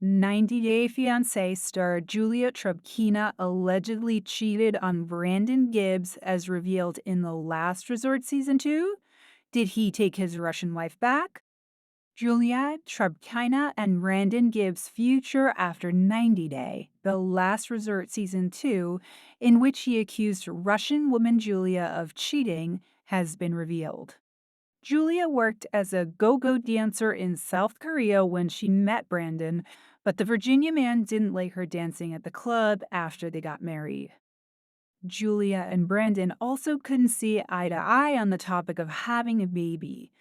90 Day Fiance star Julia Trubkina allegedly cheated on Brandon Gibbs as revealed in The Last Resort Season 2. Did he take his Russian wife back? Julia Trubkina and Brandon Gibbs' future after 90 Day, The Last Resort Season 2, in which he accused Russian woman Julia of cheating, has been revealed. Julia worked as a go-go dancer in South Korea when she met Brandon, but the Virginia man didn't like her dancing at the club after they got married. Julia and Brandon also couldn't see eye to eye on the topic of having a baby.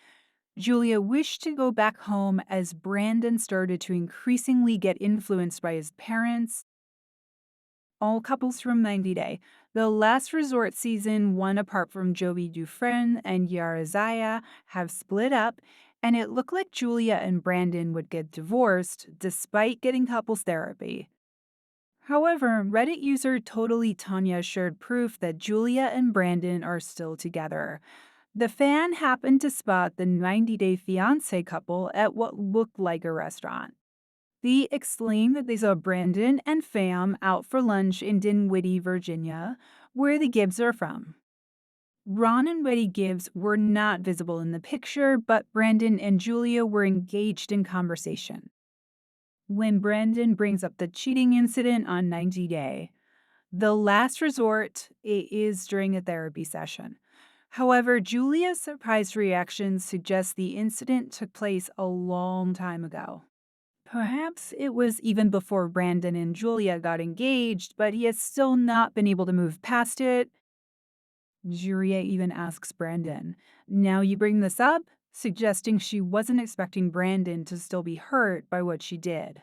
Julia wished to go back home as Brandon started to increasingly get influenced by his parents. All couples from 90 Day. The Last Resort Season 1, apart from Joey Dufresne and Yara Zaya, have split up, and it looked like Julia and Brandon would get divorced despite getting couples therapy. However, Reddit user Totally Tanya shared proof that Julia and Brandon are still together. The fan happened to spot the 90 Day Fiancé couple at what looked like a restaurant. They explained that they saw Brandon and Fam out for lunch in Dinwiddie, Virginia, where the Gibbs are from. Ron and Betty Gibbs were not visible in the picture, but Brandon and Julia were engaged in conversation. When Brandon brings up the cheating incident on 90 Day, the last resort it is during a therapy session. However, Julia's surprised reaction suggests the incident took place a long time ago. Perhaps it was even before Brandon and Julia got engaged, but he has still not been able to move past it. Julia even asks Brandon, "Now you bring this up?" suggesting she wasn't expecting Brandon to still be hurt by what she did.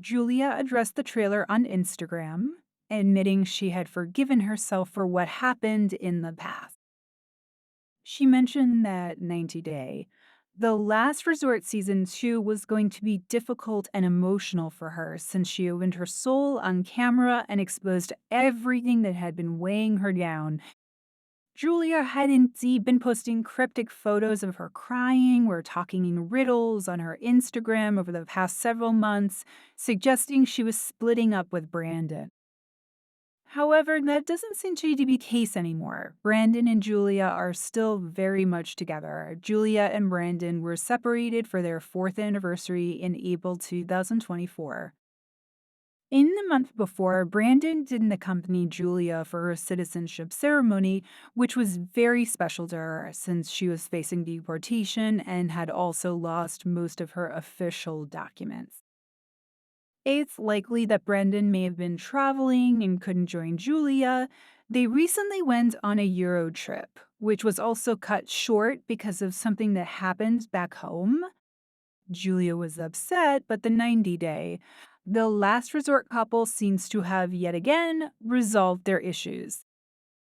Julia addressed the trailer on Instagram, admitting she had forgiven herself for what happened in the past. She mentioned that 90 Day, The Last Resort Season 2, was going to be difficult and emotional for her since she opened her soul on camera and exposed everything that had been weighing her down. Julia had indeed been posting cryptic photos of her crying or talking in riddles on her Instagram over the past several months, suggesting she was splitting up with Brandon. However, that doesn't seem to be the case anymore. Brandon and Julia are still very much together. Julia and Brandon were separated for their 4th anniversary in April 2024. In the month before, Brandon didn't accompany Julia for her citizenship ceremony, which was very special to her since she was facing deportation and had also lost most of her official documents. It's likely that Brandon may have been traveling and couldn't join Julia. They recently went on a Euro trip, which was also cut short because of something that happened back home. Julia was upset, but the 90 Day, The Last Resort couple seems to have yet again resolved their issues.